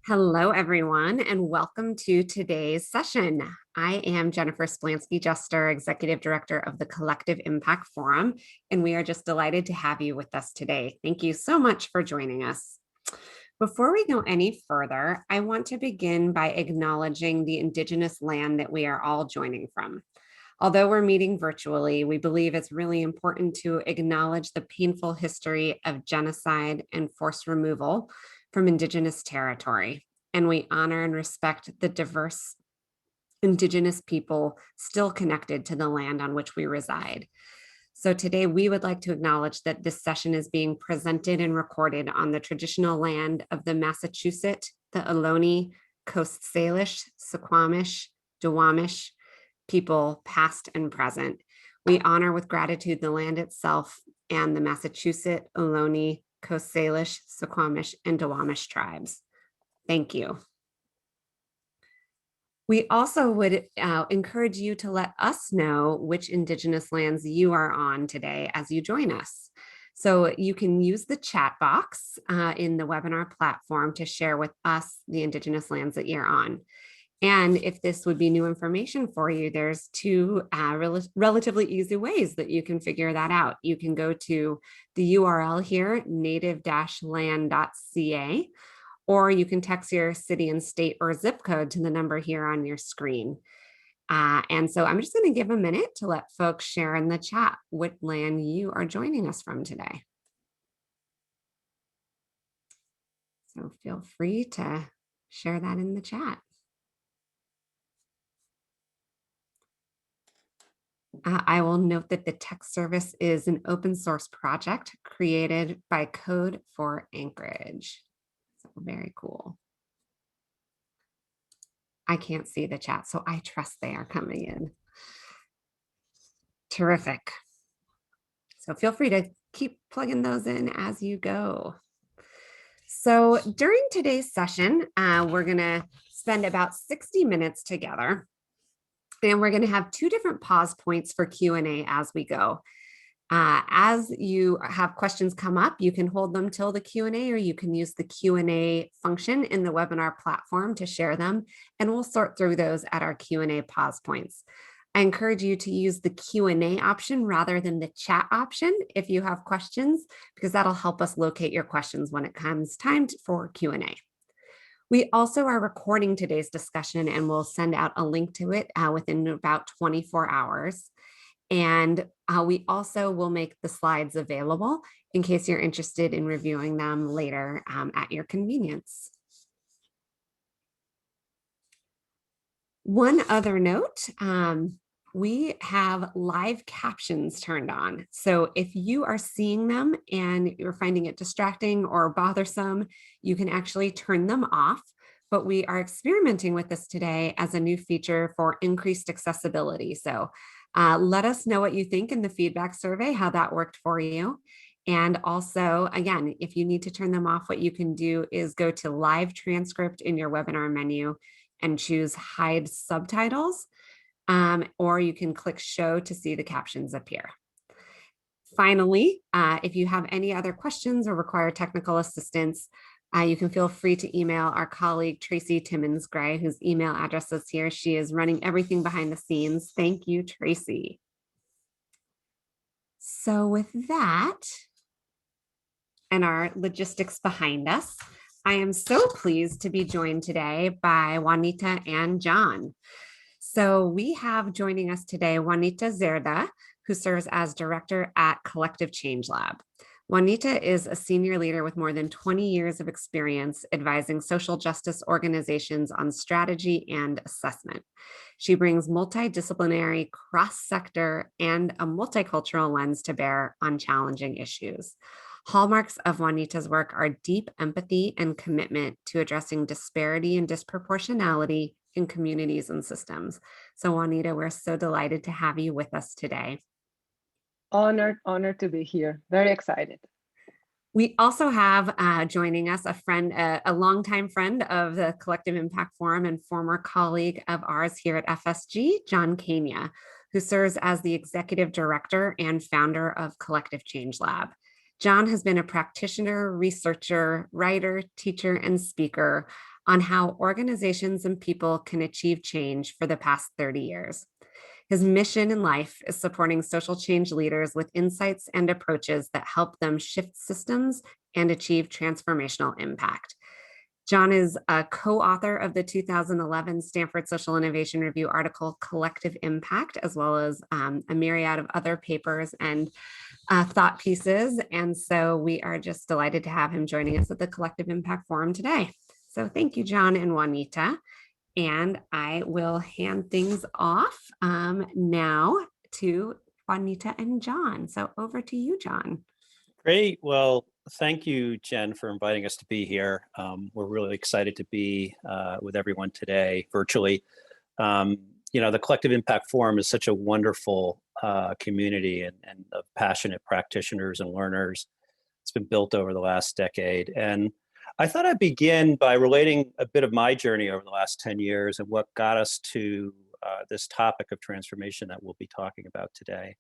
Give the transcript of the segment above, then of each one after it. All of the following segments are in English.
Hello, everyone, and welcome to today's session. I am Jennifer Splansky-Juster, Executive Director of the Collective Impact Forum, and we are just delighted to have you with us today. Thank you so much for joining us. Before we go any further, I want to begin by acknowledging the Indigenous land that we are all joining from. Although we're meeting virtually, we believe it's really important to acknowledge the painful history of genocide and forced removal from Indigenous territory. And we honor and respect the diverse Indigenous people still connected to the land on which we reside. So today we would like to acknowledge that this session is being presented and recorded on the traditional land of the Massachusetts, the Ohlone, Coast Salish, Suquamish, Duwamish people, past and present. We honor with gratitude the land itself and the Massachusetts, Ohlone, Coast Salish, Suquamish, and Duwamish tribes. Thank you. We also would encourage you to let us know which Indigenous lands you are on today as you join us. So you can use the chat box in the webinar platform to share with us the Indigenous lands that you're on. And if this would be new information for you, there's two relatively easy ways that you can figure that out. You can go to the URL here, native-land.ca, or you can text your city and state or zip code to the number here on your screen. And so I'm just going to give a minute to let folks share in the chat what land you are joining us from today. So feel free to share that in the chat. I will note that the text service is an open source project created by Code for Anchorage. So very cool. I can't see the chat, so I trust they are coming in. Terrific. So feel free to keep plugging those in as you go. So during today's session, we're going to spend about 60 minutes together. And we're going to have two different pause points for Q&A as we go. As you have questions come up, you can hold them till the Q&A, or you can use the Q&A function in the webinar platform to share them, and we'll sort through those at our Q&A pause points. I encourage you to use the Q&A option rather than the chat option if you have questions, because that'll help us locate your questions when it comes time for Q&A. We also are recording today's discussion, and we'll send out a link to it within about 24 hours. And we also will make the slides available in case you're interested in reviewing them later at your convenience. One other note, we have live captions turned on. So if you are seeing them and you're finding it distracting or bothersome, you can actually turn them off. But we are experimenting with this today as a new feature for increased accessibility. So let us know what you think in the feedback survey, how that worked for you. And also, again, if you need to turn them off, what you can do is go to live transcript in your webinar menu and choose hide subtitles. Or you can click show to see the captions appear. Finally, if you have any other questions or require technical assistance, you can feel free to email our colleague, Tracy Timmons-Gray, whose email address is here. She is running everything behind the scenes. Thank you, Tracy. So with that, and our logistics behind us, I am so pleased to be joined today by Juanita and John. So we have joining us today, Juanita Zerda, who serves as director at Collective Change Lab. Juanita is a senior leader with more than 20 years of experience advising social justice organizations on strategy and assessment. She brings multidisciplinary, cross-sector, and a multicultural lens to bear on challenging issues. Hallmarks of Juanita's work are deep empathy and commitment to addressing disparity and disproportionality in communities and systems. So Juanita, we're so delighted to have you with us today. Honored to be here. Very excited. We also have joining us a friend, a longtime friend of the Collective Impact Forum and former colleague of ours here at FSG, John Kania, who serves as the executive director and founder of Collective Change Lab. John has been a practitioner, researcher, writer, teacher, and speaker on how organizations and people can achieve change for the past 30 years. His mission in life is supporting social change leaders with insights and approaches that help them shift systems and achieve transformational impact. John is a co-author of the 2011 Stanford Social Innovation Review article Collective Impact, as well as a myriad of other papers and thought pieces. And so we are just delighted to have him joining us at the Collective Impact Forum today. So thank you, John and Juanita. And I will hand things off now to Juanita and John. So over to you, John. Great. Well, thank you, Jen, for inviting us to be here. We're really excited to be with everyone today virtually. The Collective Impact Forum is such a wonderful community and of passionate practitioners and learners. It's been built over the last decade. And I thought I'd begin by relating a bit of my journey over the last 10 years and what got us to this topic of transformation that we'll be talking about today.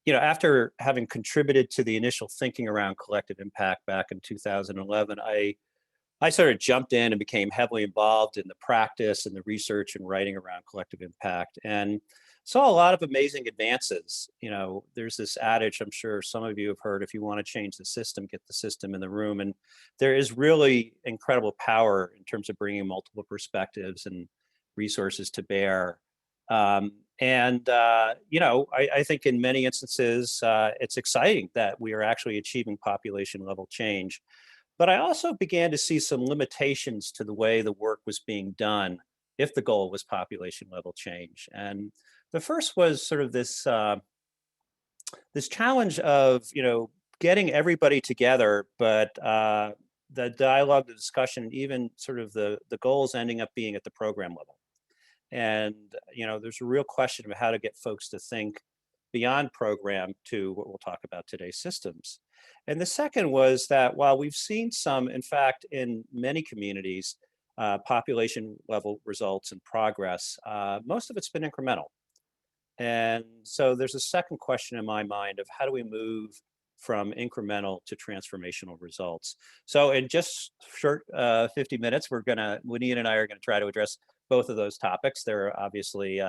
After having contributed to the initial thinking around collective impact back in 2011, I sort of jumped in and became heavily involved in the practice and the research and writing around collective impact and saw a lot of amazing advances. There's this adage I'm sure some of you have heard: if you want to change the system, get the system in the room. And there is really incredible power in terms of bringing multiple perspectives and resources to bear. I think in many instances, it's exciting that we are actually achieving population level change. But I also began to see some limitations to the way the work was being done if the goal was population level change. And the first was sort of this challenge of getting everybody together, but the dialogue, the discussion, even sort of the goals ending up being at the program level. And there's a real question of how to get folks to think beyond program to what we'll talk about today, systems. And the second was that while we've seen some, in fact, in many communities, population level results and progress, most of it's been incremental. And so there's a second question in my mind of how do we move from incremental to transformational results. So in just short 50 minutes, Juanita and I are gonna try to address both of those topics. They're obviously,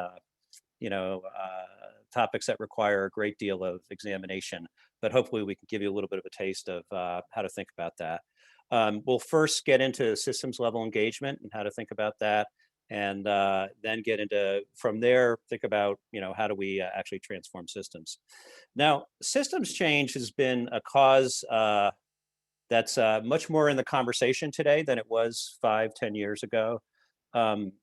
topics that require a great deal of examination, but hopefully we can give you a little bit of a taste of how to think about that. We'll first get into systems level engagement and how to think about that, and then get into, from there, think about, how do we actually transform systems. Now, systems change has been a cause that's much more in the conversation today than it was 5-10 years ago.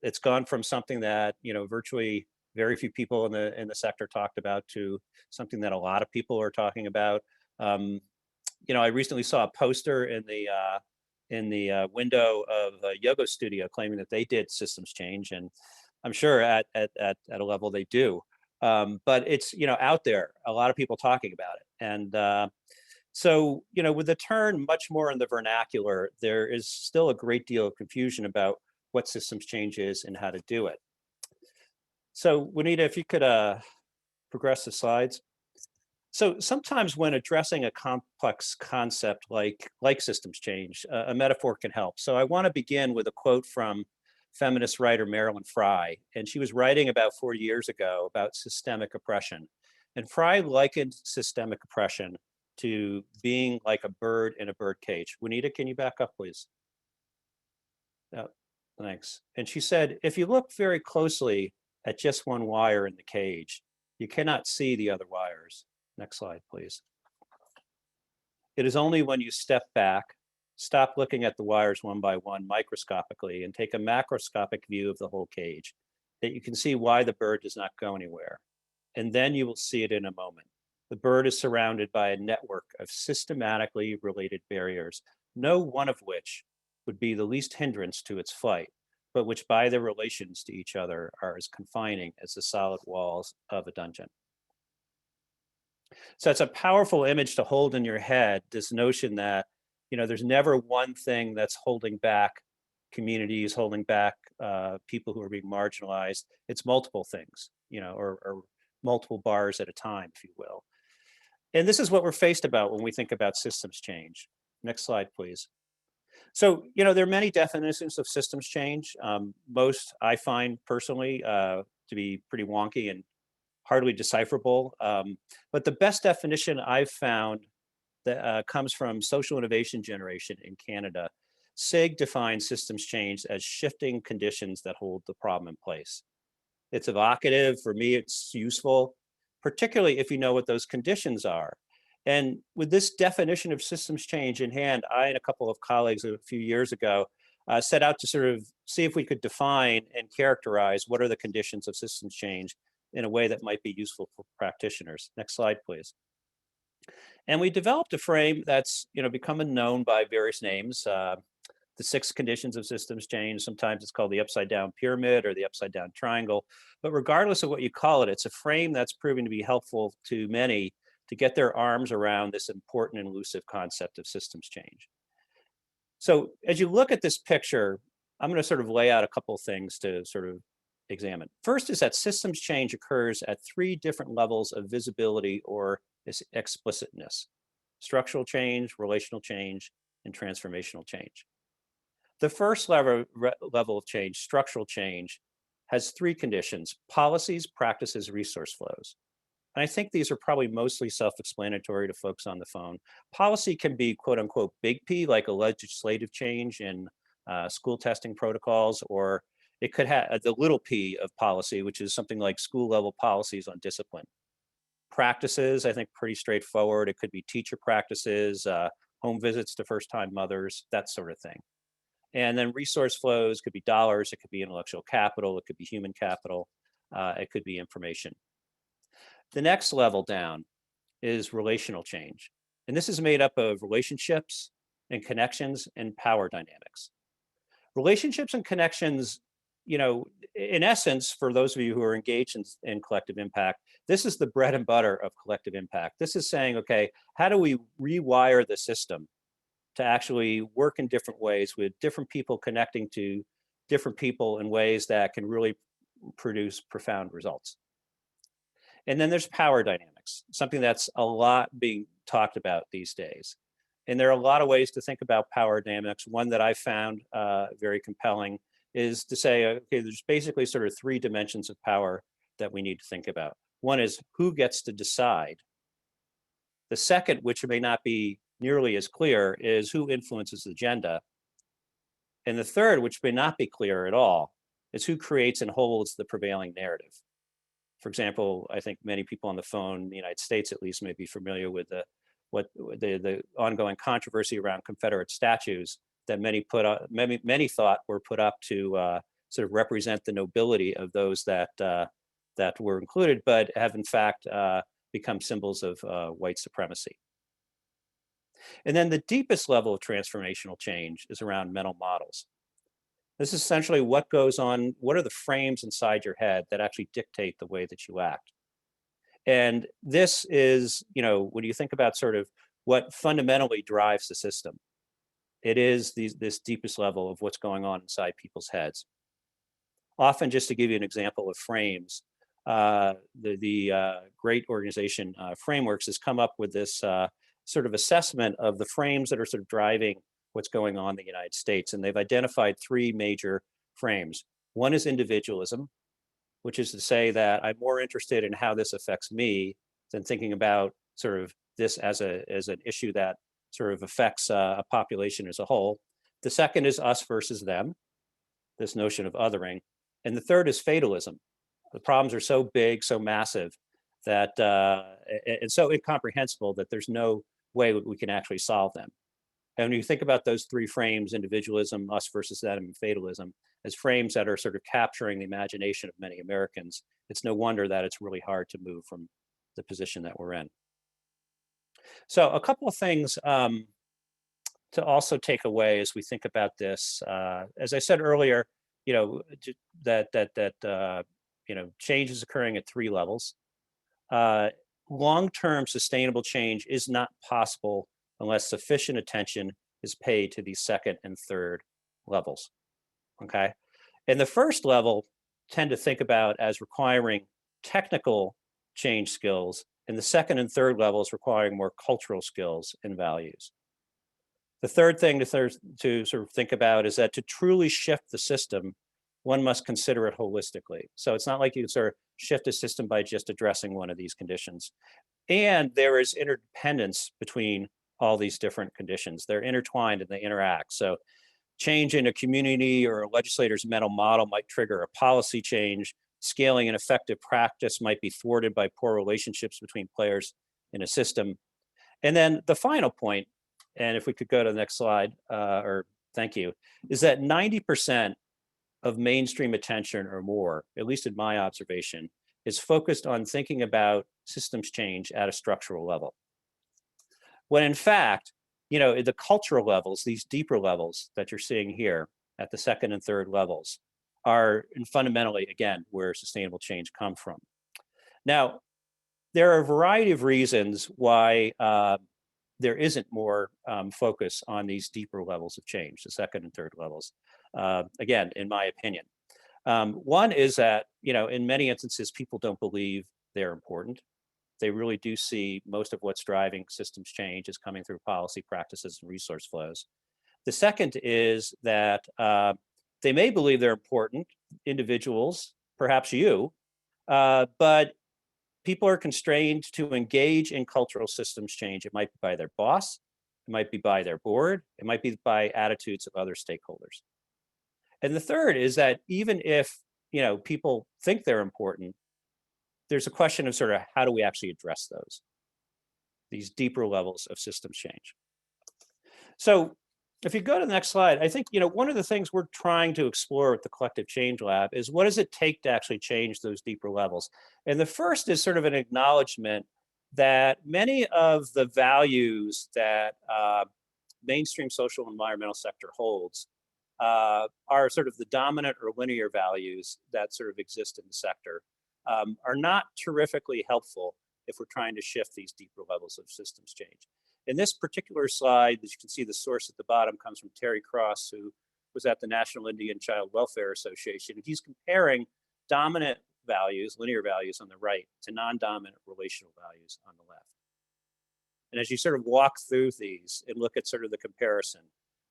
It's gone from something that virtually very few people in the sector talked about to something that a lot of people are talking about. I recently saw a poster in the window of a yoga studio claiming that they did systems change, and I'm sure at a level they do. But it's out there, a lot of people talking about it, and so with the term much more in the vernacular, there is still a great deal of confusion about what systems change is and how to do it. So Juanita, if you could progress the slides. So sometimes when addressing a complex concept like systems change, a metaphor can help. So I want to begin with a quote from feminist writer Marilyn Frye, and she was writing about 4 years ago about systemic oppression. And Frye likened systemic oppression to being like a bird in a bird cage. Juanita, can you back up, please? Oh, thanks. And she said, if you look very closely at just one wire in the cage, you cannot see the other wires. Next slide, please. It is only when you step back, stop looking at the wires one by one microscopically, and take a macroscopic view of the whole cage, that you can see why the bird does not go anywhere. And then you will see it in a moment. The bird is surrounded by a network of systematically related barriers, no one of which would be the least hindrance to its flight, but which by their relations to each other are as confining as the solid walls of a dungeon. So it's a powerful image to hold in your head, this notion that there's never one thing that's holding back communities, holding back people who are being marginalized. It's multiple things, or multiple bars at a time, if you will. And this is what we're faced about when we think about systems change. Next slide, please. So, there are many definitions of systems change. Most I find personally to be pretty wonky and hardly decipherable. But the best definition I've found that comes from Social Innovation Generation in Canada. SIG defines systems change as shifting conditions that hold the problem in place. It's evocative. For me, it's useful, particularly if you know what those conditions are. And with this definition of systems change in hand, I and a couple of colleagues a few years ago set out to sort of see if we could define and characterize what are the conditions of systems change in a way that might be useful for practitioners. Next slide, please. And we developed a frame that's become known by various names. The 6 conditions of systems change. Sometimes it's called the upside down pyramid or the upside down triangle. But regardless of what you call it, it's a frame that's proving to be helpful to many to get their arms around this important and elusive concept of systems change. So as you look at this picture, I'm going to sort of lay out a couple of things to sort of examine. First is that systems change occurs at 3 different levels of visibility or explicitness: structural change, relational change, and transformational change. The first level of change, structural change, has 3 conditions: policies, practices, resource flows. And I think these are probably mostly self-explanatory to folks on the phone. Policy can be quote unquote big P, like a legislative change in school testing protocols, or it could have the little p of policy, which is something like school level policies on discipline. Practices, I think, pretty straightforward. It could be teacher practices, home visits to first-time mothers, that sort of thing. And then resource flows could be dollars, it could be intellectual capital, it could be human capital, it could be information. The next level down is relational change. And this is made up of relationships and connections and power dynamics. Relationships and connections, in essence, for those of you who are engaged in collective impact, this is the bread and butter of collective impact. This is saying, okay, how do we rewire the system to actually work in different ways with different people connecting to different people in ways that can really produce profound results. And then there's power dynamics, something that's a lot being talked about these days. And there are a lot of ways to think about power dynamics. One that I found very compelling is to say, okay, there's basically sort of 3 dimensions of power that we need to think about. One is who gets to decide. The second, which may not be nearly as clear, is who influences the agenda. And the third, which may not be clear at all, is who creates and holds the prevailing narrative. For example, I think many people on the phone in the United States, at least, may be familiar with the ongoing controversy around Confederate statues that many thought were put up to sort of represent the nobility of those that were included, but have in fact become symbols of white supremacy. And then the deepest level of transformational change is around mental models. This is essentially what goes on, what are the frames inside your head that actually dictate the way that you act. And this is, when you think about sort of what fundamentally drives the system, it is this deepest level of what's going on inside people's heads. Often, just to give you an example of frames, the great organization Frameworks has come up with this sort of assessment of the frames that are sort of driving what's going on in the United States. And they've identified 3 major frames. One is individualism, which is to say that I'm more interested in how this affects me than thinking about sort of this as an issue that sort of affects a population as a whole. The second is us versus them, this notion of othering. And the third is fatalism. The problems are so big, so massive, that and so incomprehensible that there's no way we can actually solve them. And when you think about those 3 frames, individualism, us versus them, and fatalism, as frames that are sort of capturing the imagination of many Americans, it's no wonder that it's really hard to move from the position that we're in. So a couple of things to also take away as we think about this. As I said earlier, that change is occurring at 3 levels. Long-term sustainable change is not possible unless sufficient attention is paid to these second and third levels, okay? And the first level tend to think about as requiring technical change skills And the second and third levels requiring more cultural skills and values. The third thing to sort of think about is that to truly shift the system, one must consider it holistically. So it's not like you can sort of shift a system by just addressing one of these conditions. And there is interdependence between all these different conditions. They're intertwined and they interact. So change in a community or a legislator's mental model might trigger a policy change. Scaling an effective practice might be thwarted by poor relationships between players in a system. And then the final point, and if we could go to the next slide, or thank you, is that 90% of mainstream attention or more, at least in my observation, is focused on thinking about systems change at a structural level. When in fact, the cultural levels, these deeper levels that you're seeing here at the second and third levels are fundamentally, again, where sustainable change comes from. Now, there are a variety of reasons why there isn't more focus on these deeper levels of change, the second and third levels, again, in my opinion. One is that, in many instances, people don't believe they're important. They really do see most of what's driving systems change is coming through policy practices and resource flows. The second is that they may believe they're important, individuals, perhaps you, but people are constrained to engage in cultural systems change. It might be by their boss, it might be by their board, it might be by attitudes of other stakeholders. And the third is that even if people think they're important, there's a question of sort of how do we actually address these deeper levels of systems change. So if you go to the next slide, I think one of the things we're trying to explore with the Collective Change Lab is what does it take to actually change those deeper levels? And the first is sort of an acknowledgement that many of the values that mainstream social and environmental sector holds are sort of the dominant or linear values that sort of exist in the sector are not terrifically helpful if we're trying to shift these deeper levels of systems change. In this particular slide, as you can see, the source at the bottom comes from Terry Cross, who was at the National Indian Child Welfare Association. He's comparing dominant values, linear values on the right, to non-dominant relational values on the left. And as you sort of walk through these and look at sort of the comparison,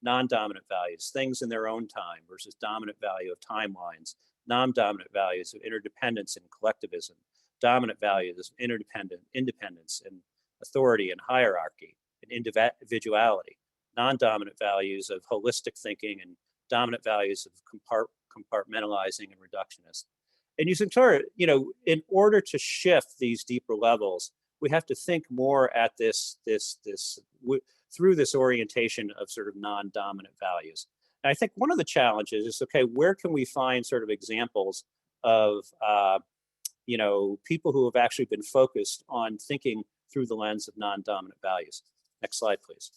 non-dominant values, things in their own time versus dominant value of timelines, non-dominant values of interdependence and collectivism, dominant values of independence and authority and hierarchy and individuality, non-dominant values of holistic thinking and dominant values of compartmentalizing and reductionist. And you can sort of, in order to shift these deeper levels, we have to think more at through this orientation of sort of non-dominant values. And I think one of the challenges is, okay, where can we find sort of examples of, people who have actually been focused on thinking through the lens of non-dominant values? Next slide, please.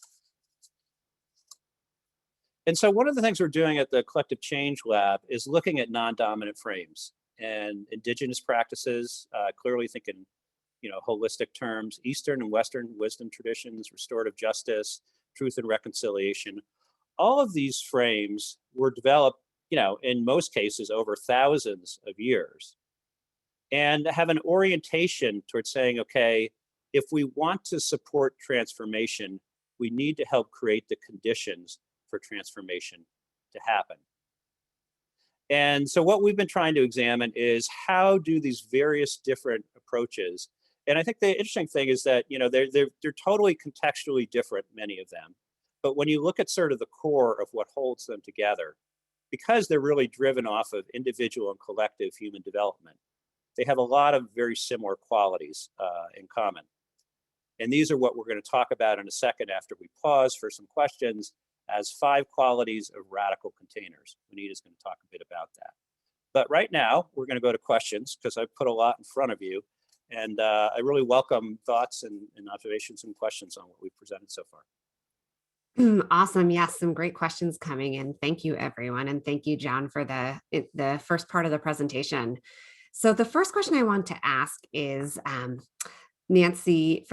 And so one of the things we're doing at the Collective Change Lab is looking at non-dominant frames and indigenous practices, clearly thinking, holistic terms, Eastern and Western wisdom traditions, restorative justice, truth and reconciliation. All of these frames were developed, in most cases over thousands of years, and have an orientation towards saying, okay, if we want to support transformation, we need to help create the conditions for transformation to happen. And so what we've been trying to examine is how do these various different approaches, and I think the interesting thing is that they're totally contextually different, many of them. But when you look at sort of the core of what holds them together, because they're really driven off of individual and collective human development, they have a lot of very similar qualities in common. And these are what we're going to talk about in a second after we pause for some questions as 5 qualities of radical containers. Juanita's going to talk a bit about that. But right now, we're going to go to questions because I've put a lot in front of you. And I really welcome thoughts and observations and questions on what we've presented so far. Awesome. Yes, some great questions coming in. Thank you, everyone. And thank you, John, for the first part of the presentation. So the first question I want to ask is Nancy.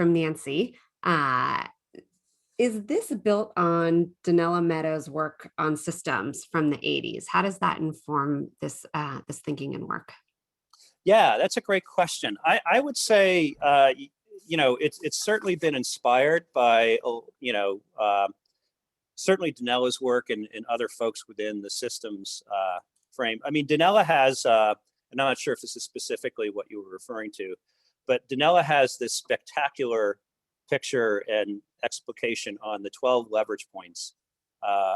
Is this built on Donella Meadows' work on systems from the 80s? How does that inform this thinking and work? Yeah, that's a great question. I would say it's certainly been inspired by, certainly Danella's work and other folks within the systems frame. I mean, Danella has, and I'm not sure if this is specifically what you were referring to, but Danella has this spectacular picture and explication on the 12 leverage points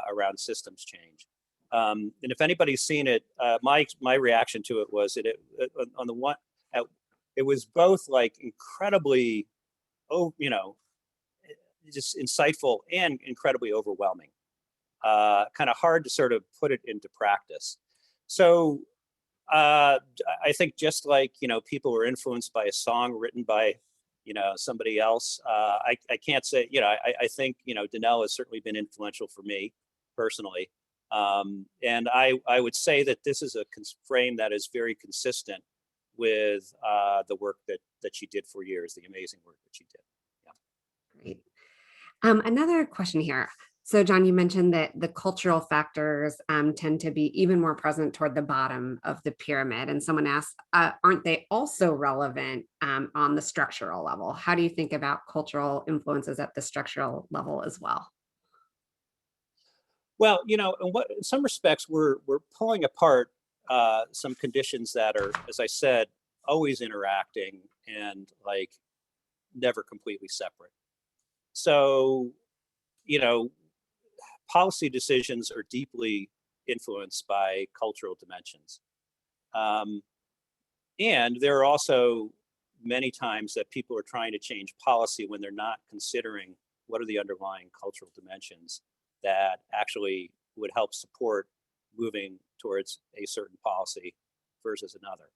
around systems change. And if anybody's seen it, my reaction to it was that on the one, it was both like incredibly, just insightful and incredibly overwhelming. Kind of hard to sort of put it into practice. So I think just like, people were influenced by a song written by, somebody else. I can't say, I think, Danelle has certainly been influential for me personally. And I would say that this is a frame that is very consistent with the work that she did for years, the amazing work that she did. Yeah. Great. Another question here. So John, you mentioned that the cultural factors tend to be even more present toward the bottom of the pyramid. And someone asked, aren't they also relevant on the structural level? How do you think about cultural influences at the structural level as well? Well, in some respects, we're pulling apart some conditions that are, as I said, always interacting and like never completely separate. So, policy decisions are deeply influenced by cultural dimensions. And there are also many times that people are trying to change policy when they're not considering what are the underlying cultural dimensions that actually would help support moving towards a certain policy versus another.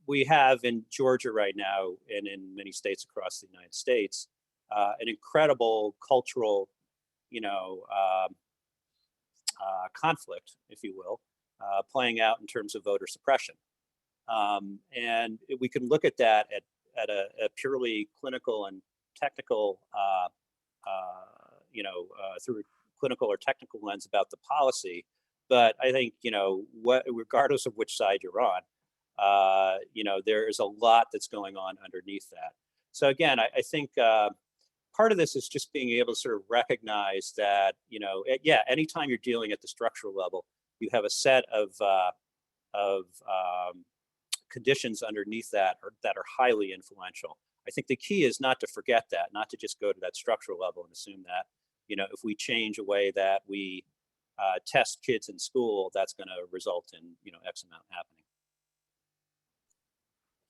We have in Georgia right now, and in many states across the United States, an incredible cultural, conflict, if you will, playing out in terms of voter suppression. And we can look at that at a purely clinical and technical, through a clinical or technical lens about the policy. But I think, regardless of which side you're on, there is a lot that's going on underneath that. So again, I think part of this is just being able to sort of recognize that, anytime you're dealing at the structural level, you have a set of conditions underneath that are highly influential. I think the key is not to forget that, not to just go to that structural level and assume that, if we change a way that we test kids in school, that's going to result in, X amount happening.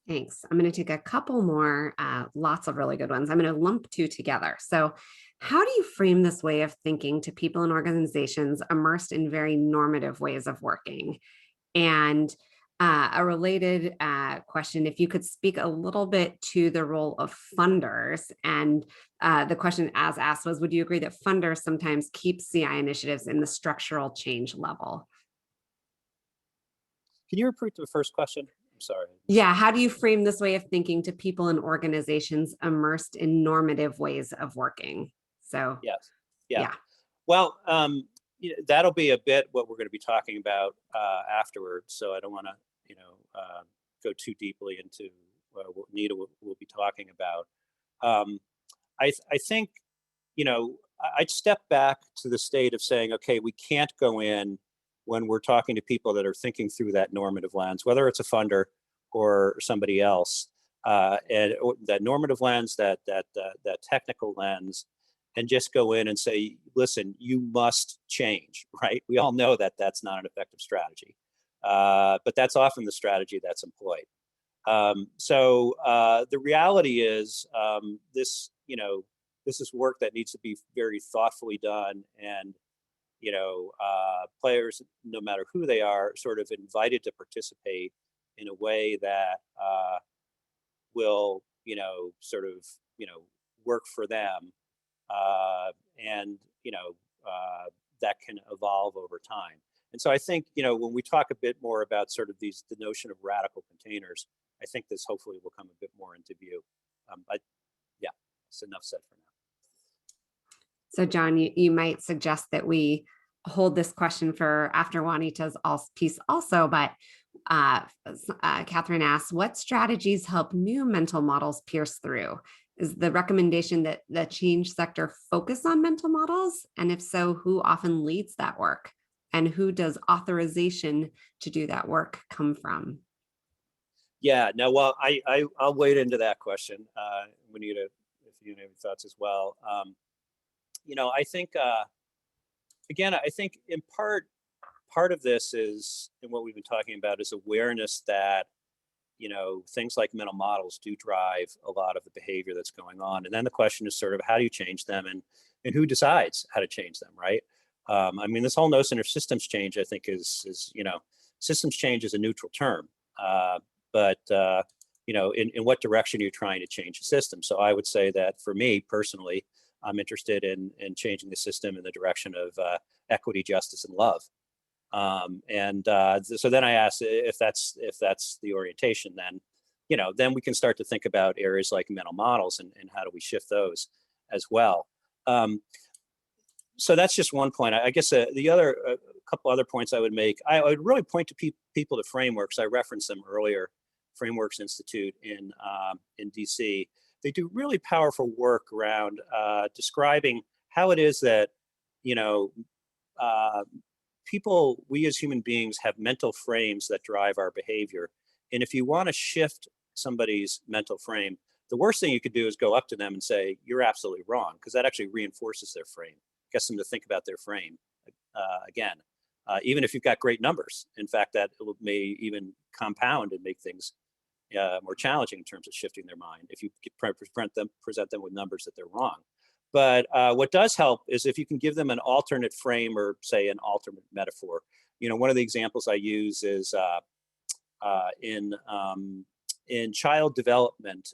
Thanks. I'm going to take a couple more, lots of really good ones. I'm going to lump two together. So how do you frame this way of thinking to people and organizations immersed in very normative ways of working? And a related question, if you could speak a little bit to the role of funders. And the question as asked was, would you agree that funders sometimes keep CI initiatives in the structural change level? Can you repeat the first question? I'm sorry. Yeah. How do you frame this way of thinking to people and organizations immersed in normative ways of working? So, yes. Yeah. Yeah. Well, that'll be a bit what we're going to be talking about afterwards. So I don't want to, go too deeply into what Nita will be talking about. I think, I'd step back to the state of saying, okay, we can't go in when we're talking to people that are thinking through that normative lens, whether it's a funder or somebody else, and that normative lens, that technical lens, and just go in and say, listen, you must change, right? We all know that that's not an effective strategy, but that's often the strategy that's employed. So the reality is this is work that needs to be very thoughtfully done, and players, no matter who they are, sort of invited to participate in a way that will, sort of, work for them, and that can evolve over time. And so I think, when we talk a bit more about sort of the notion of radical containers, I think this hopefully will come a bit more into view. Yeah, it's enough said for now. So John, you might suggest that we hold this question for after Juanita's piece also, but Catherine asks, what strategies help new mental models pierce through? Is the recommendation that the change sector focus on mental models? And if so, who often leads that work? And who does authorization to do that work come from? Yeah, no, well, I'll wade into that question. Juanita, if you have any thoughts as well. I think, again, I think in part of this is, and what we've been talking about is awareness that, things like mental models do drive a lot of the behavior that's going on. And then the question is sort of how do you change them, and who decides how to change them, right? I mean, this whole notion of systems change, I think is systems change is a neutral term. But in what direction you're trying to change the system. So I would say that for me personally, I'm interested in changing the system in the direction of equity, justice, and love. So then I asked if that's the orientation, then we can start to think about areas like mental models and how do we shift those as well. So that's just one point. I guess the other a couple other points I would make. I would really point to people to frameworks. I referenced them earlier. Frameworks Institute in DC. They do really powerful work around describing how it is that uh, we as human beings have mental frames that drive our behavior. And if you want to shift somebody's mental frame, the worst thing you could do is go up to them and say, you're absolutely wrong, because that actually reinforces their frame, gets them to think about their frame again. Even if you've got great numbers. In fact, that may even compound and make things more challenging in terms of shifting their mind if you present them with numbers that they're wrong. But what does help is if you can give them an alternate frame or say an alternate metaphor. One of the examples I use is in child development.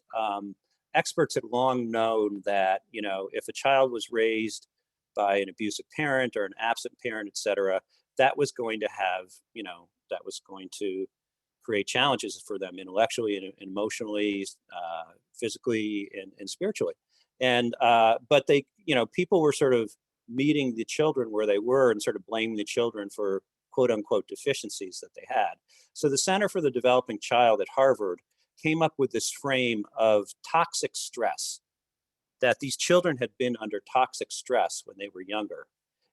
Experts had long known that if a child was raised by an abusive parent or an absent parent, et cetera, that was going to have that was going to create challenges for them intellectually and emotionally, physically, and spiritually. But people were sort of meeting the children where they were and sort of blaming the children for quote unquote deficiencies that they had. So the Center for the Developing Child at Harvard came up with this frame of toxic stress, that these children had been under toxic stress when they were younger.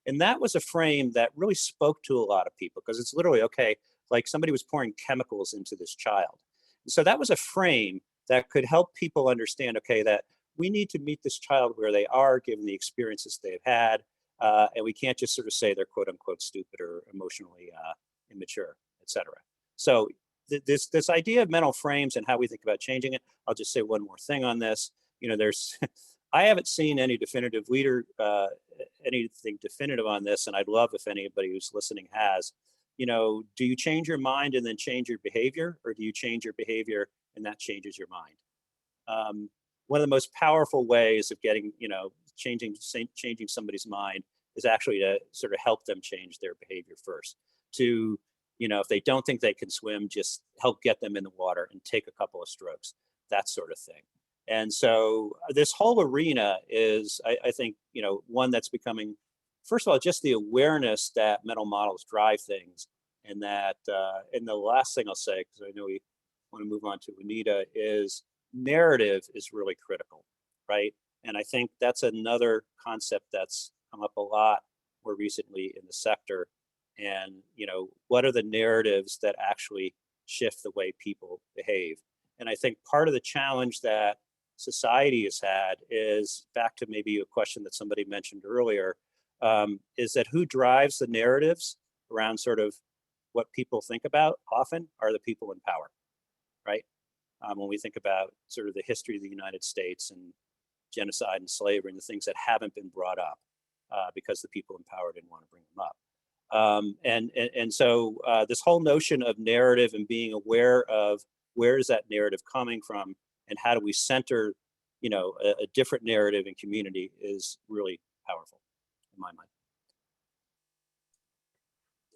And that was a frame that really spoke to a lot of people because it's literally, okay, like somebody was pouring chemicals into this child. And so that was a frame that could help people understand, okay, that we need to meet this child where they are, given the experiences they've had. And we can't just sort of say they're quote unquote stupid or emotionally immature, et cetera. So this idea of mental frames and how we think about changing it, I'll just say one more thing on this. There's I haven't seen any definitive anything definitive on this, and I'd love if anybody who's listening has. Do you change your mind and then change your behavior, or do you change your behavior and that changes your mind? One of the most powerful ways of changing somebody's mind is actually to sort of help them change their behavior first. If they don't think they can swim, just help get them in the water and take a couple of strokes, that sort of thing. And so this whole arena is, I think, one that's becoming, first of all, just the awareness that mental models drive things. And that, and the last thing I'll say, because I know we want to move on to Juanita, is narrative is really critical, right? And I think that's another concept that's come up a lot more recently in the sector. And, what are the narratives that actually shift the way people behave? And I think part of the challenge that society has had is back to maybe a question that somebody mentioned earlier, is that who drives the narratives around sort of what people think about often are the people in power, right? When we think about sort of the history of the United States and genocide and slavery and the things that haven't been brought up because the people in power didn't want to bring them up. So this whole notion of narrative and being aware of where is that narrative coming from and how do we center, a different narrative in community is really powerful in my mind.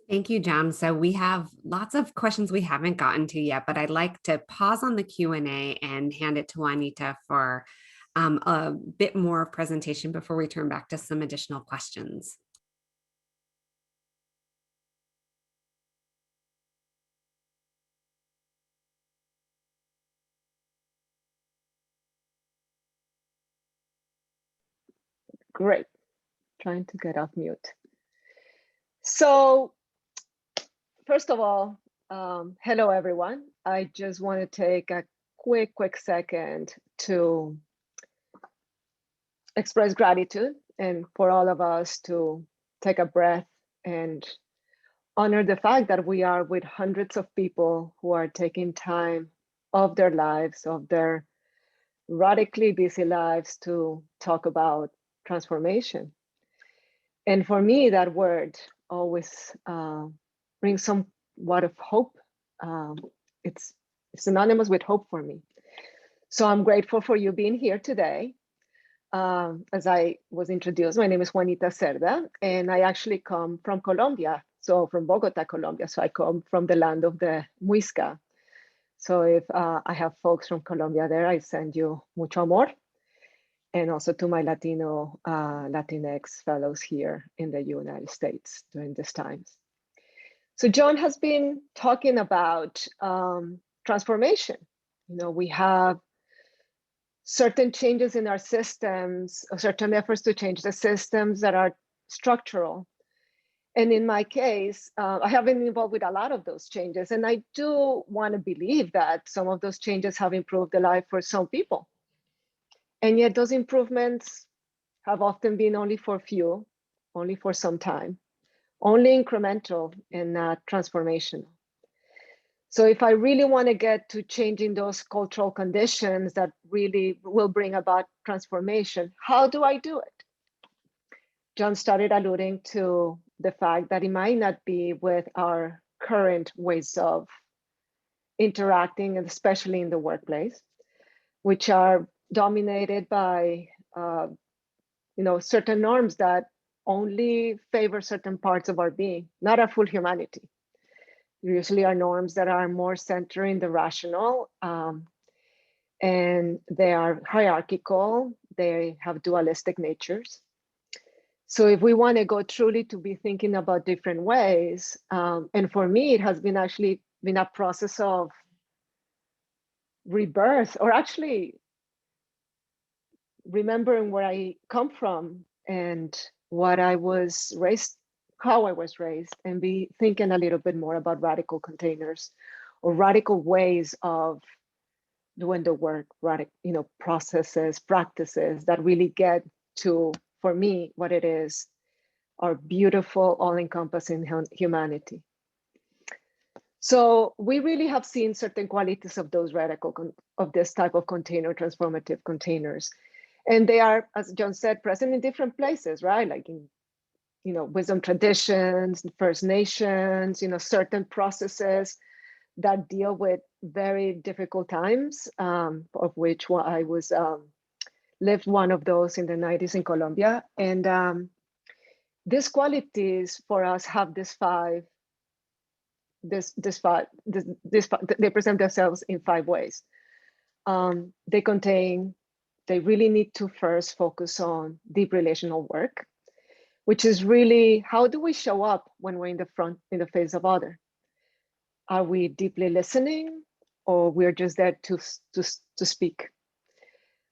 Thank you, John. So we have lots of questions we haven't gotten to yet, but I'd like to pause on the Q&A and hand it to Juanita for a bit more presentation before we turn back to some additional questions. Great. Trying to get off mute. So, first of all, hello everyone. I just want to take a quick second to express gratitude and for all of us to take a breath and honor the fact that we are with hundreds of people who are taking time of their lives, of their radically busy lives, to talk about transformation. And for me, that word always brings somewhat of hope. It's synonymous with hope for me. So I'm grateful for you being here today. As I was introduced, my name is Juanita Zerda, and I actually come from Colombia, so from Bogota, Colombia. So I come from the land of the Muisca. So if I have folks from Colombia there, I send you mucho amor. And also to my Latino, Latinx fellows here in the United States during these times. So John has been talking about transformation. You know, we have certain changes in our systems, certain efforts to change the systems that are structural. And in my case, I have been involved with a lot of those changes. And I do want to believe that some of those changes have improved the life for some people. And yet those improvements have often been only for few, only for some time, only incremental and not transformational. So if I really want to get to changing those cultural conditions that really will bring about transformation, how do I do it? John started alluding to the fact that it might not be with our current ways of interacting, and especially in the workplace, which are dominated by certain norms that only favor certain parts of our being, not our full humanity. Usually are norms that are more centered in the rational, and they are hierarchical, they have dualistic natures. So if we want to go truly to be thinking about different ways, and for me, it has been actually been a process of rebirth, or actually remembering where I come from and what I was raised, how I was raised, and be thinking a little bit more about radical containers or radical ways of doing the work, radical, processes, practices that really get to, for me, what it is, our beautiful, all-encompassing humanity. So we really have seen certain qualities of those of this type of container, transformative containers. And they are, as John said, present in different places, right? Like in, wisdom traditions, First Nations, certain processes that deal with very difficult times, of which I was lived one of those in the 90s in Colombia. And these qualities for us have they present themselves in 5 ways. They really need to first focus on deep relational work, which is really, how do we show up when we're in the face of other? Are we deeply listening, or we're just there to speak?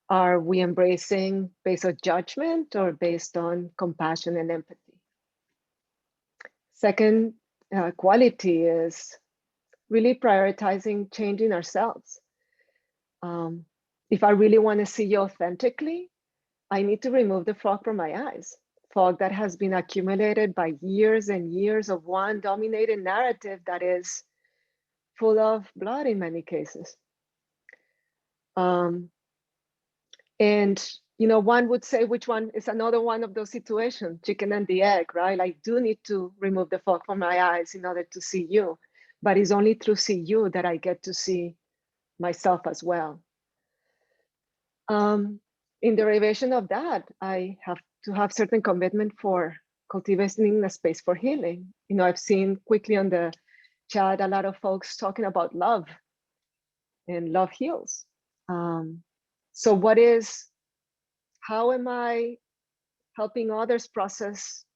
Are we embracing based on judgment or based on compassion and empathy? Second quality is really prioritizing changing ourselves. If I really want to see you authentically, I need to remove the fog from my eyes. Fog that has been accumulated by years and years of one dominated narrative that is full of blood in many cases. And one would say, which one is another one of those situations, chicken and the egg, right? I do need to remove the fog from my eyes in order to see you, but it's only through see you that I get to see myself as well. In derivation of that, I have to have certain commitment for cultivating a space for healing. I've seen quickly on the chat a lot of folks talking about love, and love heals. So how am I helping others process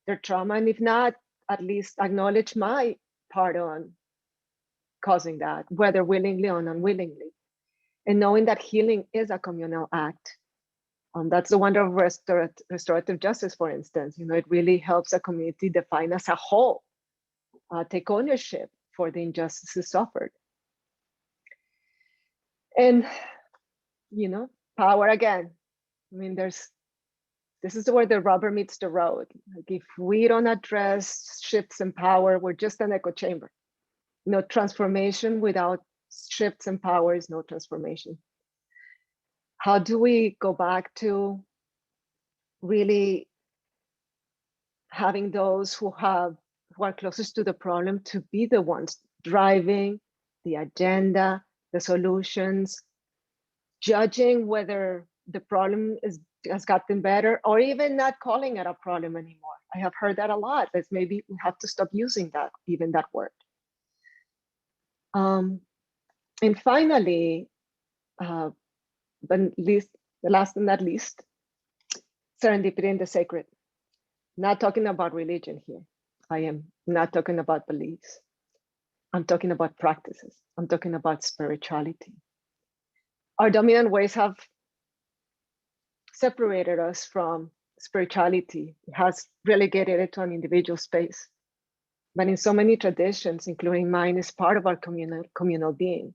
their trauma? And if not, at least acknowledge my part on causing that, whether willingly or unwillingly. And knowing that healing is a communal act. That's the wonder of restorative justice, for instance. It really helps a community define as a whole, take ownership for the injustices suffered. And, power again. This is where the rubber meets the road. Like, if we don't address shifts in power, we're just an echo chamber. Transformation without shifts in power is no transformation. How do we go back to really having those who are closest to the problem to be the ones driving the agenda, the solutions, judging whether the problem has gotten better, or even not calling it a problem anymore? I have heard that a lot. That maybe we have to stop using that word. And finally, but last and not least, serendipity in the sacred. Not talking about religion here. I am not talking about beliefs. I'm talking about practices. I'm talking about spirituality. Our dominant ways have separated us from spirituality. It has relegated it to an individual space. But in so many traditions, including mine, is part of our communal being.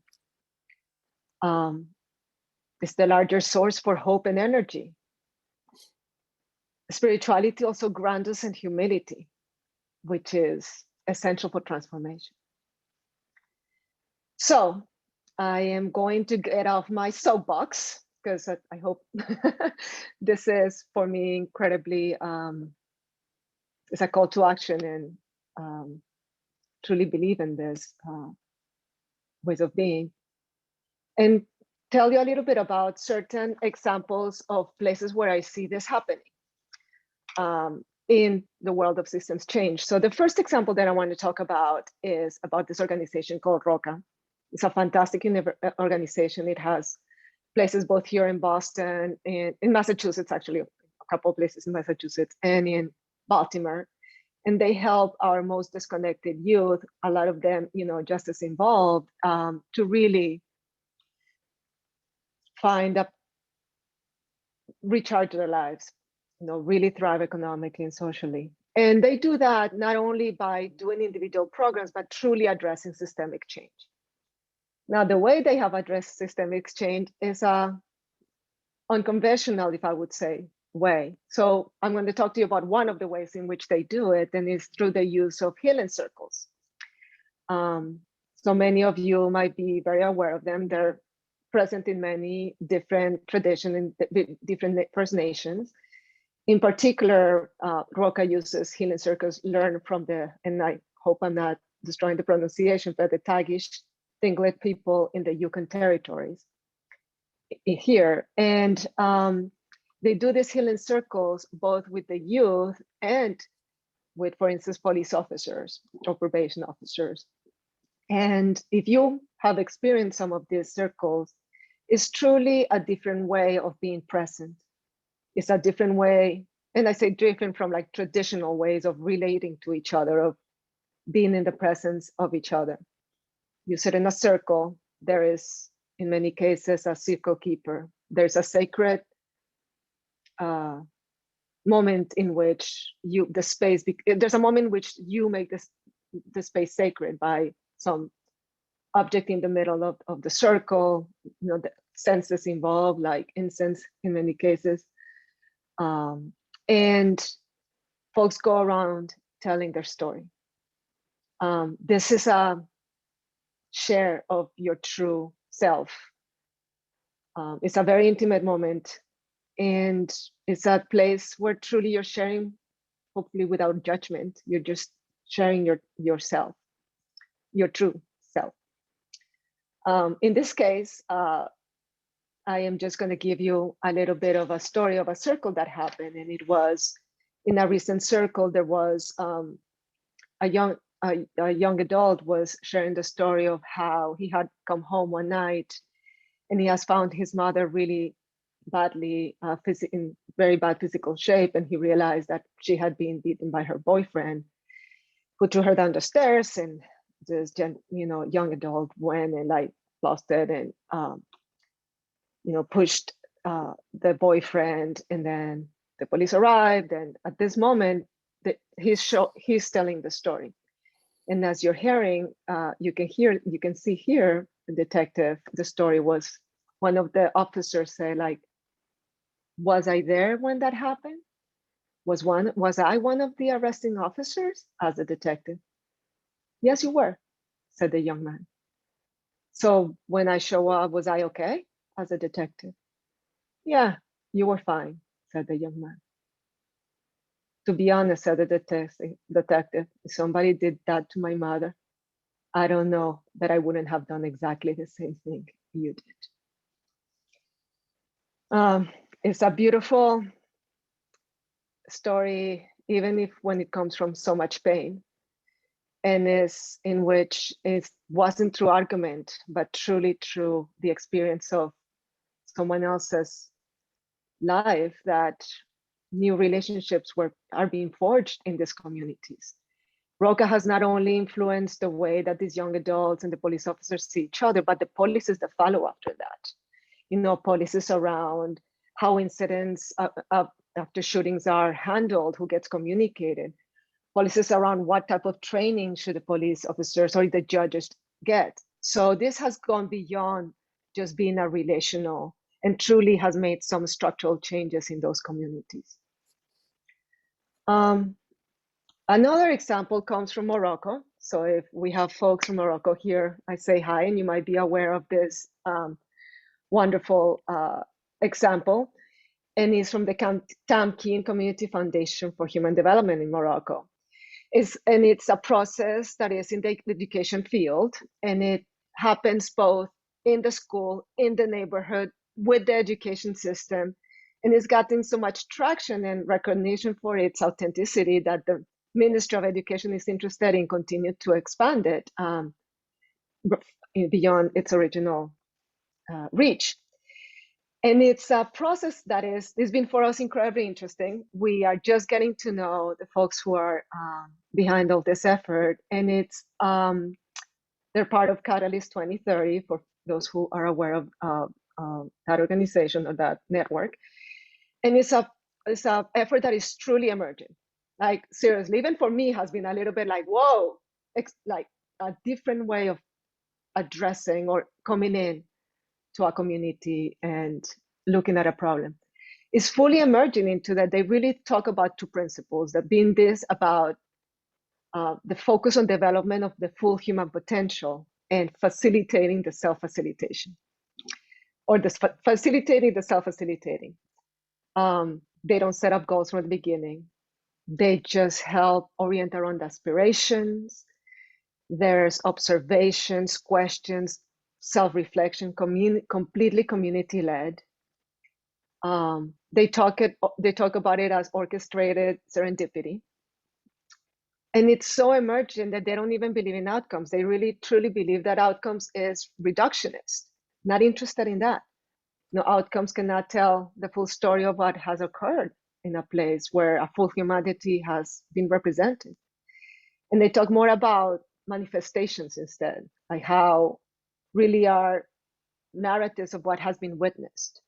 It's the larger source for hope and energy. Spirituality also grounds us in humility, which is essential for transformation. So I am going to get off my soapbox, because I hope this is, for me, incredibly, it's a call to action, and truly believe in this ways of being, and tell you a little bit about certain examples of places where I see this happening in the world of systems change. So the first example that I want to talk about is about this organization called ROCA. It's a fantastic organization. It has places both here in Boston and in Massachusetts, actually, a couple of places in Massachusetts and in Baltimore. And they help our most disconnected youth, a lot of them, justice involved, to really recharge their lives, really thrive economically and socially. And they do that not only by doing individual programs, but truly addressing systemic change. Now, the way they have addressed systemic change is unconventional, if I would say, way. So I'm going to talk to you about one of the ways in which they do it, and it's through the use of healing circles. So many of you might be very aware of them. They're present in many different traditions in different First Nations. In particular, Roca uses healing circles learned from and I hope I'm not destroying the pronunciation, but the Tagish Tlingit people in the Yukon territories here. And they do these healing circles both with the youth and with, for instance, police officers or probation officers. And if you have experienced some of these circles, it's truly a different way of being present. It's a different way, and I say different from like traditional ways of relating to each other, of being in the presence of each other. You sit in a circle. There is, in many cases, a circle keeper. There's a sacred moment in which there's a moment in which you make the space sacred by some object in the middle of the circle, the senses involved, like incense in many cases. And folks go around telling their story. This is a share of your true self. It's a very intimate moment, and it's a place where truly you're sharing, hopefully without judgment. You're just sharing yourself, your true self. In this case, I am just going to give you a little bit of a story of a circle that happened. And it was in a recent circle, there was a young adult was sharing the story of how he had come home one night and he has found his mother really badly, in very bad physical shape. And he realized that she had been beaten by her boyfriend, who threw her down the stairs. And this young adult went and like lost it and pushed the boyfriend, and then the police arrived, and at this moment he's telling the story. And as you're hearing, you can see here the detective, the story was, one of the officers said, like, was I there when that happened? Was I one of the arresting officers? As a detective, yes, you were, said the young man. So when I show up, was I okay? As a detective, yeah, you were fine, said the young man. To be honest, said the detective, if somebody did that to my mother, I don't know that I wouldn't have done exactly the same thing you did. It's a beautiful story, even if when it comes from so much pain, and is in which it wasn't through argument, but truly through the experience of someone else's life, that new relationships are being forged in these communities. Roca has not only influenced the way that these young adults and the police officers see each other, but the policies that follow after that. Policies around how incidents after shootings are handled, who gets communicated, policies around what type of training should the police officers or the judges get. So this has gone beyond just being a relational, and truly has made some structural changes in those communities. Another example comes from Morocco. So if we have folks from Morocco here, I say hi, and you might be aware of this wonderful example. And it's from the Tamkine Community Foundation for Human Development in Morocco. It's a process that is in the education field, and it happens both in the school, in the neighborhood, with the education system. And it's gotten so much traction and recognition for its authenticity that the Ministry of Education is interested in continue to expand it beyond its original reach. And it's a process that it's been for us incredibly interesting. We are just getting to know the folks who are behind all this effort. And they're part of Catalyst 2030, for those who are aware of that organization or that network. And it's a effort that is truly emerging. Like, seriously, even for me, has been a little bit like, whoa, like a different way of addressing or coming in to a community and looking at a problem. It's fully emerging into that. They really talk about two principles, that being this about the focus on development of the full human potential and facilitating the self-facilitation, or facilitating the self-facilitating. They don't set up goals from the beginning. They just help orient around aspirations. There's observations, questions, self-reflection, completely community-led. They talk about it as orchestrated serendipity. And it's so emergent that they don't even believe in outcomes. They really truly believe that outcomes is reductionist, not interested in that. Outcomes cannot tell the full story of what has occurred in a place where a full humanity has been represented. And they talk more about manifestations instead, like how really are narratives of what has been witnessed.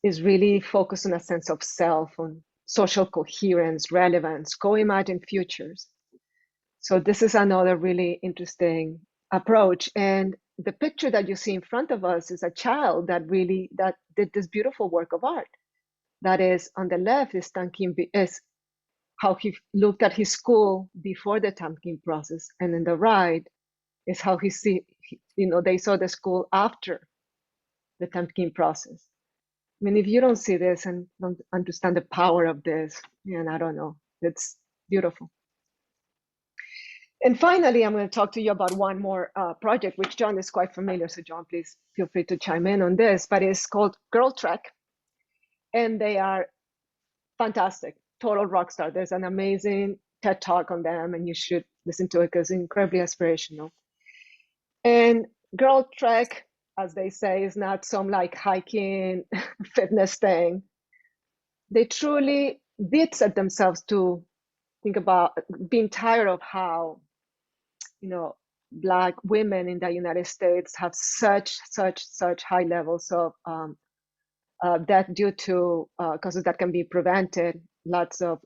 Is really focused on a sense of self, on social coherence, relevance, co-imagine futures. So this is another really interesting approach. And the picture that you see in front of us is a child that did this beautiful work of art. That is, on the left is how he looked at his school before the Tamkine process, and on the right is how they saw the school after the Tamkine process. I mean, if you don't see this and don't understand the power of this, and I don't know, it's beautiful. And finally, I'm going to talk to you about one more project, which John is quite familiar. So John, please feel free to chime in on this, but it's called Girl Trek. And they are fantastic, total rock star. There's an amazing TED Talk on them, and you should listen to it because it's incredibly aspirational. And Girl Trek, as they say, is not some like hiking fitness thing. They truly did set themselves to think about being tired of how, Black women in the United States have such high levels of death due to causes that can be prevented, lots of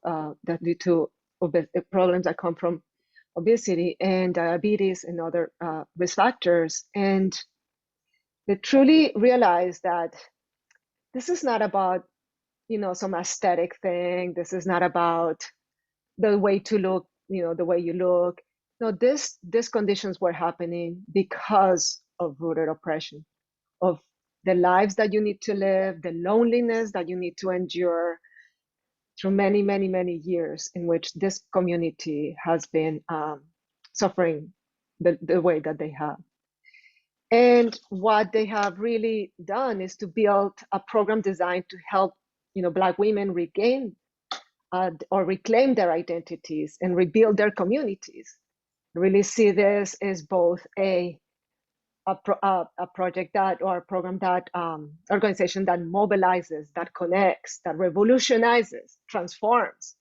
death due to problems that come from obesity and diabetes and other risk factors. And they truly realize that this is not about, some aesthetic thing. This is not about the way to look, the way you look. No, these conditions were happening because of rooted oppression, of the lives that you need to live, the loneliness that you need to endure through many, many, many years in which this community has been suffering the way that they have. And what they have really done is to build a program designed to help, Black women regain or reclaim their identities and rebuild their communities. I really see this as both a project that, or a program that, organization that mobilizes, that connects, that revolutionizes, transforms,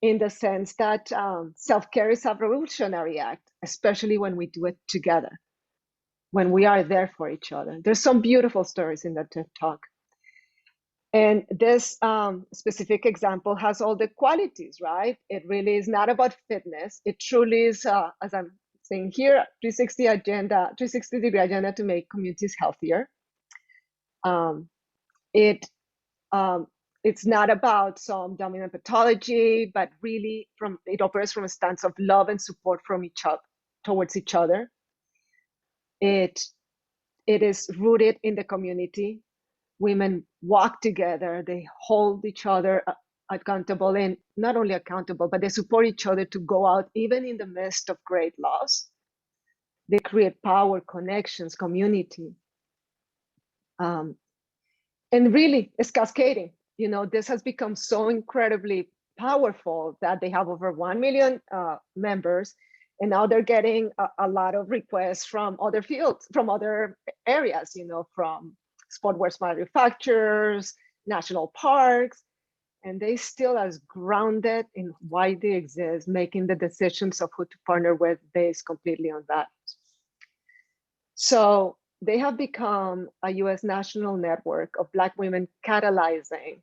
in the sense that self-care is a revolutionary act, especially when we do it together, when we are there for each other. There's some beautiful stories in that TED Talk. And this specific example has all the qualities, right? It really is not about fitness. It truly is, as I'm saying here, 360-degree agenda to make communities healthier. It's not about some dominant pathology, but really it operates from a stance of love and support from each other, towards each other. It is rooted in the community. Women walk together, they hold each other accountable, and not only accountable, but they support each other to go out even in the midst of great loss. They create power, connections, community. And really, it's cascading. This has become so incredibly powerful that they have over 1 million members, and now they're getting a lot of requests from other fields, from other areas, from sport wear manufacturers, national parks, and they still as grounded in why they exist, making the decisions of who to partner with based completely on that. So they have become a US national network of Black women catalyzing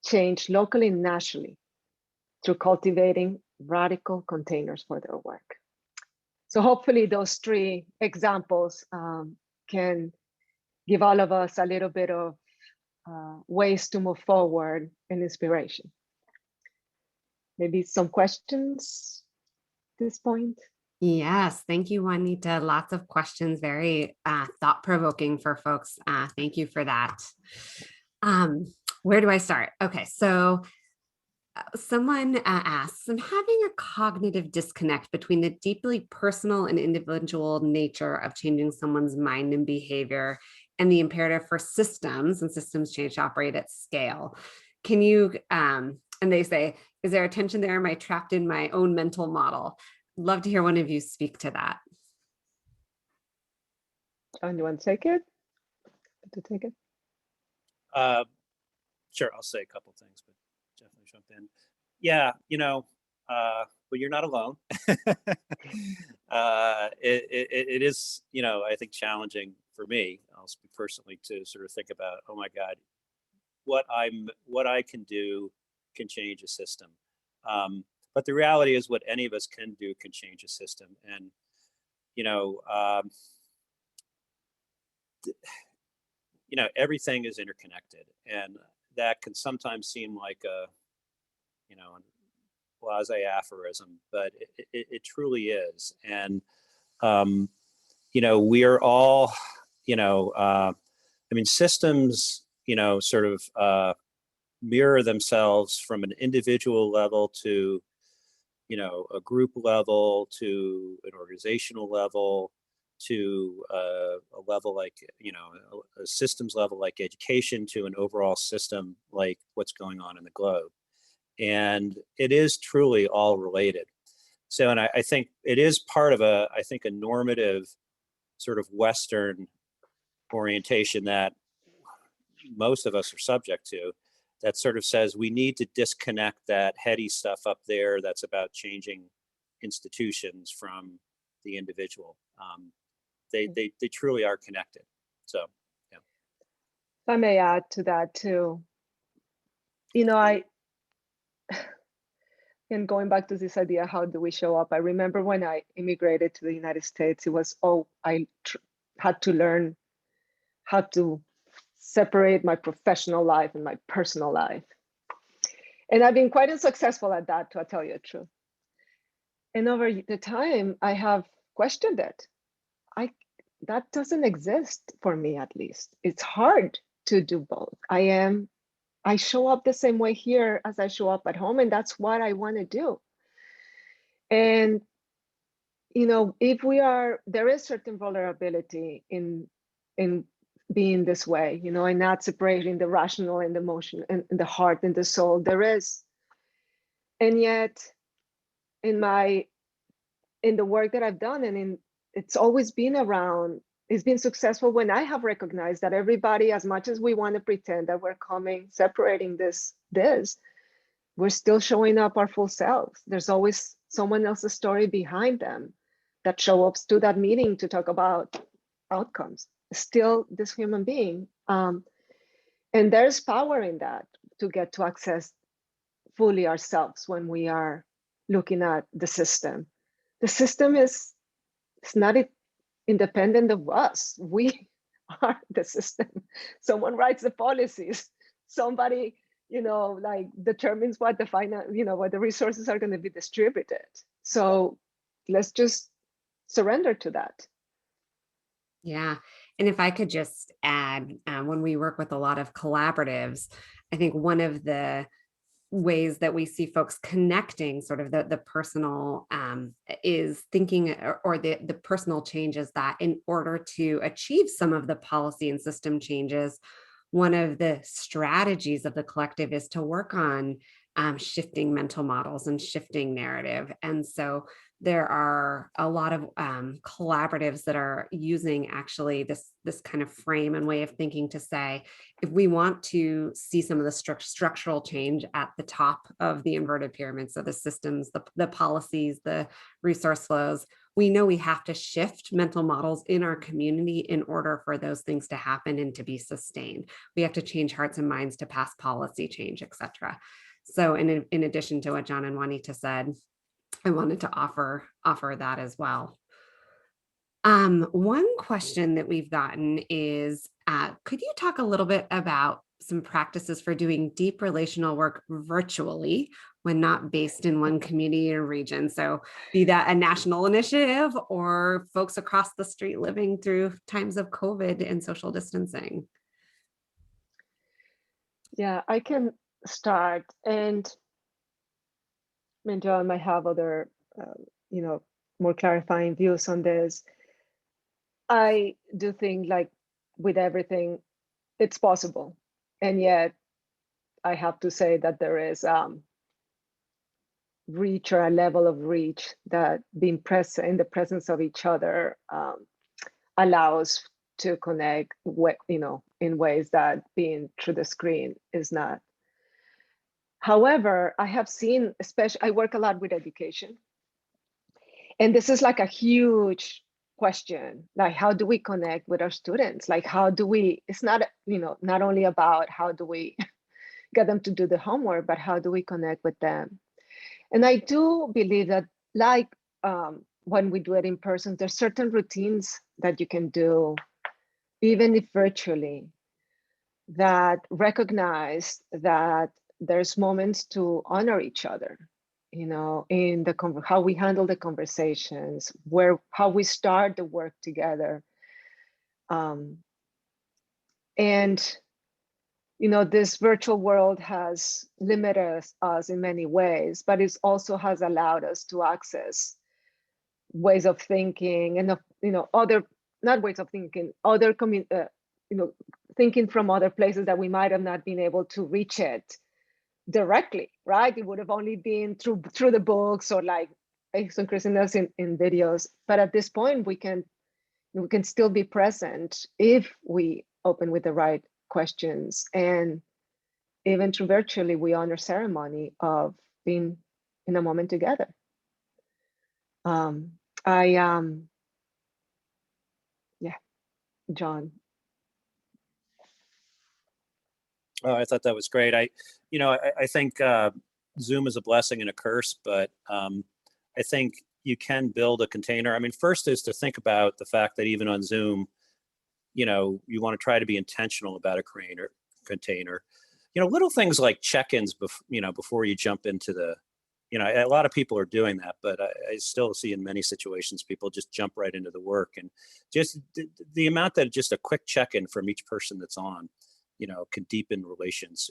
change locally and nationally through cultivating radical containers for their work. So hopefully those three examples can give all of us a little bit of ways to move forward and inspiration. Maybe some questions at this point? Yes, thank you, Juanita. Lots of questions, very thought-provoking for folks. Thank you for that. Where do I start? Okay, so someone asks, I'm having a cognitive disconnect between the deeply personal and individual nature of changing someone's mind and behavior and the imperative for systems and systems change to operate at scale. Can you, and they say, is there a tension there? Am I trapped in my own mental model? Love to hear one of you speak to that. John, you want to take it? Sure, I'll say a couple things, but definitely jump in. Yeah, but you're not alone. It is, I think challenging for me, I'll speak personally, to sort of think about, oh my God, what I can do can change a system. But the reality is what any of us can do can change a system. And, everything is interconnected, and that can sometimes seem like a, blase aphorism, but it truly is. And, we are all, systems, sort of mirror themselves from an individual level to, a group level, to an organizational level, to a level like, a systems level like education, to an overall system like what's going on in the globe. And it is truly all related. So, and I think it is part of a normative sort of Western orientation that most of us are subject to, that sort of says we need to disconnect that heady stuff up there that's about changing institutions from the individual. They truly are connected. So, yeah. If I may add to that too, and going back to this idea, how do we show up? I remember when I immigrated to the United States, it was, I had to learn how to separate my professional life and my personal life. And I've been quite unsuccessful at that, to tell you the truth. And over the time, I have questioned it. That doesn't exist for me, at least. It's hard to do both. I show up the same way here as I show up at home, and that's what I want to do. And if there is certain vulnerability in being this way, and not separating the rational and the emotion and the heart and the soul. There is, and yet in the work that I've done, it's always been around. It's been successful when I have recognized that everybody, as much as we want to pretend that we're separating this, we're still showing up our full selves. There's always someone else's story behind them that show up to that meeting to talk about outcomes. Still this human being. And there's power in that, to get to access fully ourselves when we are looking at the system. The system is not independent of us. We are the system. Someone writes the policies. Somebody, determines what what the resources are going to be distributed. So let's just surrender to that. Yeah. And if I could just add, when we work with a lot of collaboratives, I think one of the ways that we see folks connecting sort of the personal is thinking, or the personal changes, that in order to achieve some of the policy and system changes, one of the strategies of the collective is to work on shifting mental models and shifting narrative. And so there are a lot of collaboratives that are using actually this kind of frame and way of thinking to say, if we want to see some of the structural change at the top of the inverted pyramid, so the systems, the policies, the resource flows, we know we have to shift mental models in our community in order for those things to happen and to be sustained. We have to change hearts and minds to pass policy change, et cetera. So in addition to what John and Juanita said, I wanted to offer that as well. One question that we've gotten is, could you talk a little bit about some practices for doing deep relational work virtually when not based in one community or region? So be that a national initiative or folks across the street living through times of COVID and social distancing. Yeah, I can start. And John might have other, more clarifying views on this. I do think, like with everything, it's possible. And yet I have to say that there is reach, or a level of reach, that being present in the presence of each other allows to connect, in ways that being through the screen is not. However, I have seen, especially, I work a lot with education, and this is like a huge question, like, how do we connect with our students? Like, how do we, it's not, not only about how do we get them to do the homework, but how do we connect with them? And I do believe that, like, when we do it in person, there's certain routines that you can do, even if virtually, that recognize that there's moments to honor each other, in how we handle the conversations, how we start the work together. And this virtual world has limited us in many ways, but it also has allowed us to access ways of thinking, and other, not ways of thinking, other thinking from other places that we might have not been able to reach it directly, right? It would have only been through the books, or like increasing us in videos. But at this point, we can still be present if we open with the right questions. And even through virtually, we honor ceremony of being in a moment together. I yeah, John. Oh, I thought that was great. I think Zoom is a blessing and a curse, but I think you can build a container. I mean, first is to think about the fact that even on Zoom, you want to try to be intentional about a container. Little things like check-ins, before you jump into a lot of people are doing that, but I still see in many situations people just jump right into the work, and just the amount that just a quick check-in from each person that's on, can deepen relations.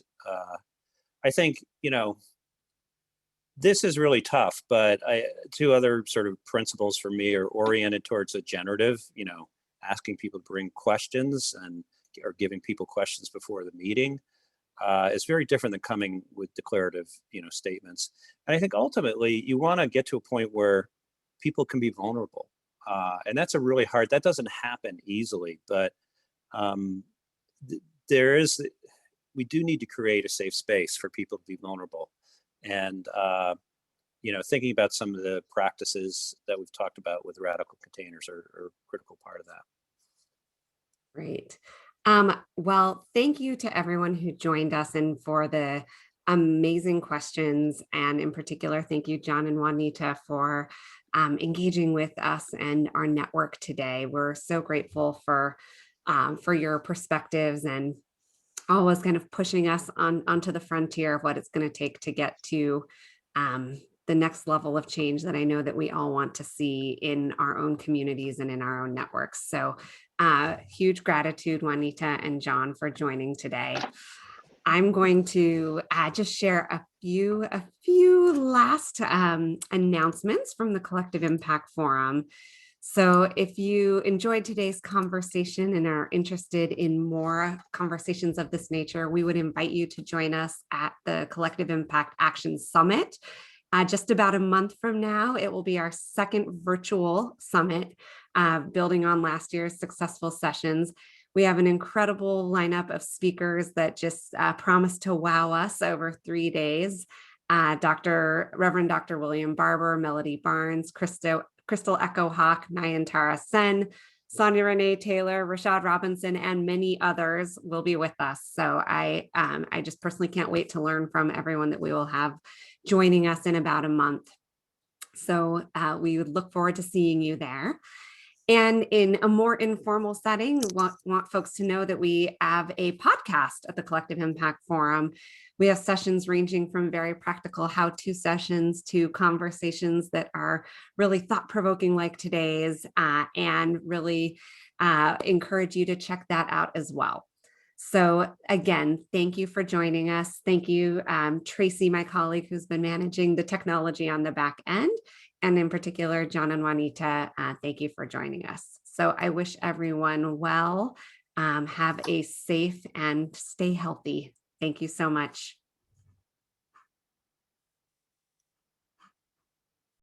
I think, this is really tough, but two other sort of principles for me are oriented towards a generative, asking people to bring questions or giving people questions before the meeting. Is very different than coming with declarative, statements. And I think ultimately you want to get to a point where people can be vulnerable. And that's that doesn't happen easily, but we do need to create a safe space for people to be vulnerable. And, thinking about some of the practices that we've talked about with radical containers are a critical part of that. Great. Well, thank you to everyone who joined us and for the amazing questions. And in particular, thank you, John and Juanita, for engaging with us and our network today. We're so grateful for your perspectives and always kind of pushing us onto the frontier of what it's going to take to get to the next level of change that I know that we all want to see in our own communities and in our own networks. So huge gratitude, Juanita and John, for joining today. I'm going to just share a few last announcements from the Collective Impact Forum. So if you enjoyed today's conversation and are interested in more conversations of this nature, we would invite you to join us at the Collective Impact Action Summit. Just about a month from now, it will be our second virtual summit, building on last year's successful sessions. We have an incredible lineup of speakers that just promise to wow us over 3 days. Reverend Dr. William Barber, Melody Barnes, Crystal Echo Hawk, Nayantara Sen, Sonia Renee Taylor, Rashad Robinson, and many others will be with us. So I just personally can't wait to learn from everyone that we will have joining us in about a month. So we would look forward to seeing you there. And in a more informal setting, want folks to know that we have a podcast at the Collective Impact Forum. We have sessions ranging from very practical how-to sessions to conversations that are really thought-provoking like today's, and really encourage you to check that out as well. So again, thank you for joining us. Thank you, Tracy, my colleague, who's been managing the technology on the back end. And in particular, John and Juanita, thank you for joining us. So I wish everyone well, have a safe and stay healthy. Thank you so much.